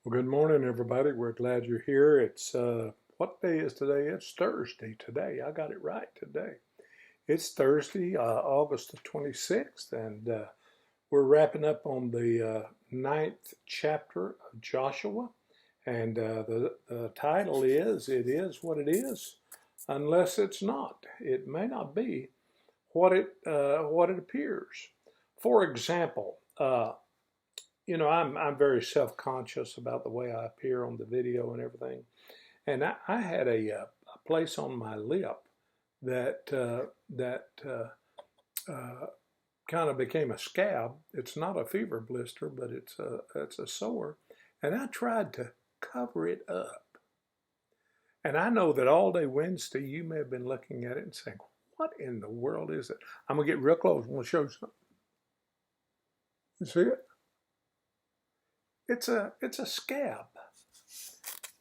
Well, good morning, everybody. We're glad you're here. It's what day is today? It's Thursday today. I got it right today. It's Thursday, August the 26th, and we're wrapping up on the ninth chapter of Joshua. And the title is "It Is What It Is, Unless It's Not." It may not be what it appears. For example, I'm very self-conscious about the way I appear on the video and everything. And I had a place on my lip that kind of became a scab. It's not a fever blister, but it's a sore. And I tried to cover it up. And I know that all day Wednesday, you may have been looking at it and saying, "What in the world is it?" I'm gonna get real close. I'm gonna show you something. You see it? It's a scab.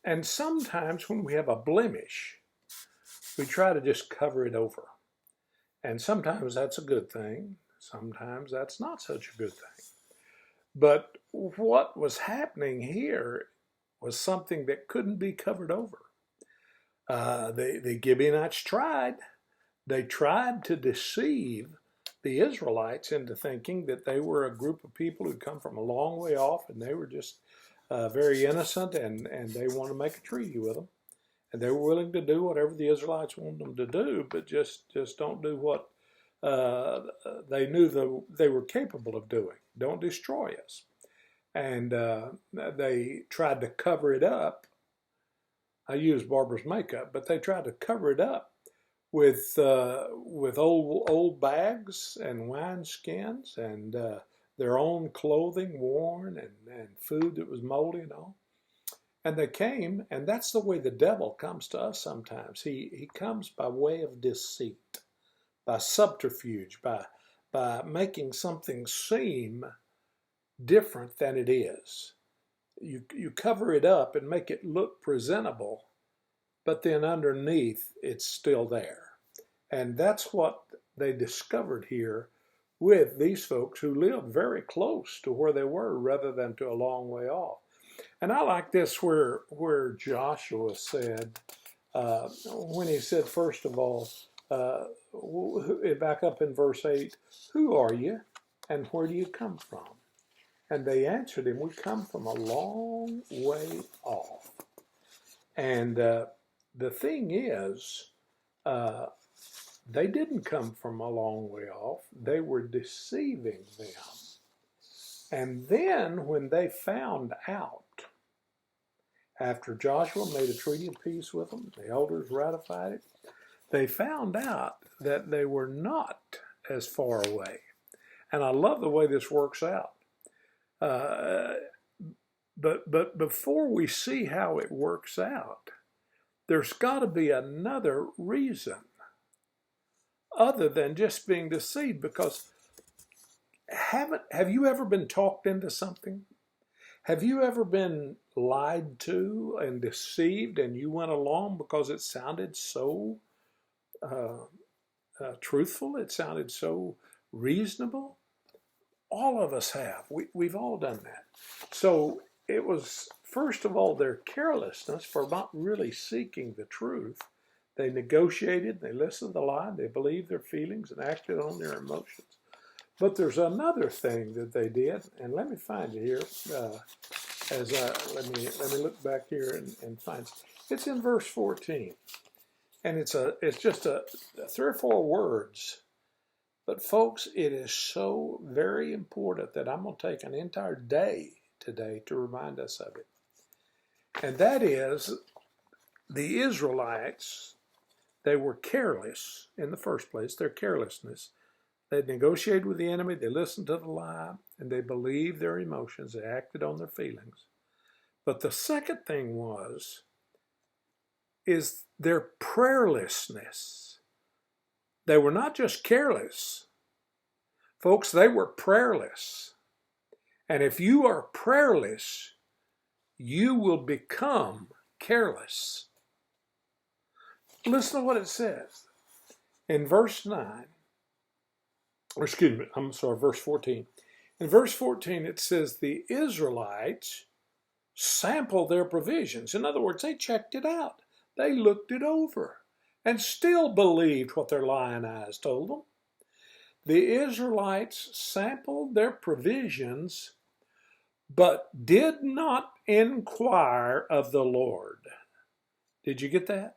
And sometimes when we have a blemish, we try to just cover it over. And sometimes that's a good thing. Sometimes that's not such a good thing. But what was happening here was something that couldn't be covered over. The Gibeonites tried. They tried to deceive the Israelites into thinking that they were a group of people who'd come from a long way off and they were just very innocent and they wanted to make a treaty with them. And they were willing to do whatever the Israelites wanted them to do, but just don't do what they knew they were capable of doing. Don't destroy us. And they tried to cover it up. I use barber's makeup, but they tried to cover it up with old bags and wine skins and their own clothing worn and food that was moldy and all. And they came, and that's the way the devil comes to us sometimes. He comes by way of deceit, by subterfuge, by making something seem different than it is. You cover it up and make it look presentable, but then underneath it's still there. And that's what they discovered here with these folks who lived very close to where they were rather than to a long way off. And I like this where Joshua said, when he said, first of all, back up in verse 8, "Who are you and where do you come from?" And they answered him, "We come from a long way off." And the thing is, they didn't come from a long way off. They were deceiving them. And then when they found out, after Joshua made a treaty of peace with them, the elders ratified it, they found out that they were not as far away. And I love the way this works out. But before we see how it works out, there's got to be another reason other than just being deceived, because have you ever been talked into something? Have you ever been lied to and deceived and you went along because it sounded so truthful, it sounded so reasonable? All of us have. We've all done that. So it was, first of all, their carelessness for not really seeking the truth. They negotiated, they listened to the lie, they believed their feelings and acted on their emotions. But there's another thing that they did, and let me find it here. Let me look back here and find it. It's in verse 14, and it's just a 3 or 4 words. But folks, it is so very important that I'm going to take an entire day today to remind us of it. And that is, the Israelites, they were careless in the first place, their carelessness. They negotiated with the enemy, they listened to the lie, and they believed their emotions, they acted on their feelings. But the second thing is their prayerlessness. They were not just careless. Folks, they were prayerless. And if you are prayerless, you will become careless. Listen to what it says. In verse 9, verse 14. In verse 14 it says, "The Israelites sampled their provisions. In other words, they checked it out. They looked it over and still believed what their lying eyes told them. The Israelites sampled their provisions, but did not inquire of the Lord. Did you get that?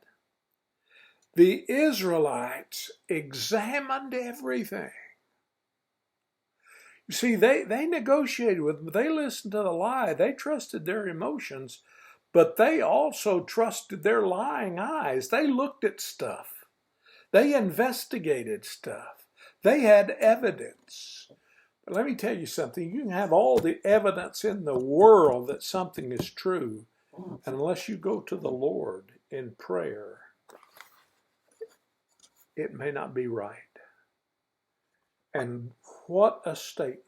The Israelites examined everything. You see, they negotiated with them. They listened to the lie. They trusted their emotions, but they also trusted their lying eyes. They looked at stuff. They investigated stuff. They had evidence. But let me tell you something. You can have all the evidence in the world that something is true, and unless you go to the Lord in prayer, it may not be right. And what a statement.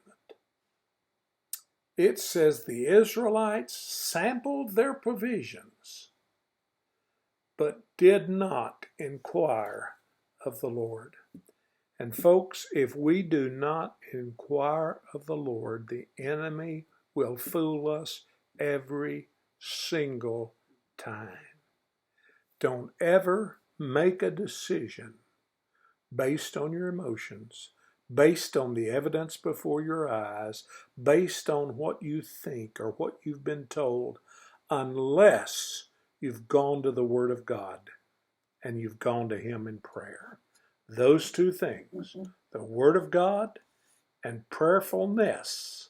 It says the Israelites sampled their provisions, but did not inquire of the Lord. And folks, if we do not inquire of the Lord, the enemy will fool us every single time. Don't ever make a decision based on your emotions, based on the evidence before your eyes, based on what you think or what you've been told, unless you've gone to the Word of God and you've gone to Him in prayer. Those two things, the Word of God and prayerfulness,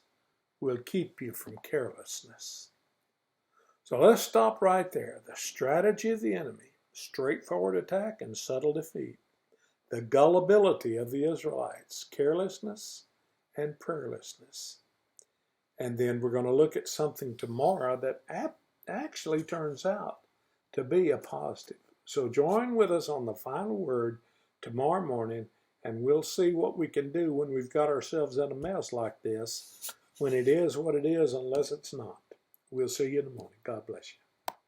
will keep you from carelessness. So let's stop right there. The strategy of the enemy: straightforward attack and subtle defeat. The gullibility of the Israelites: carelessness and prayerlessness. And then we're going to look at something tomorrow that actually turns out to be a positive. So join with us on the final word tomorrow morning, and we'll see what we can do when we've got ourselves in a mess like this, when it is what it is, unless it's not. We'll see you in the morning. God bless you.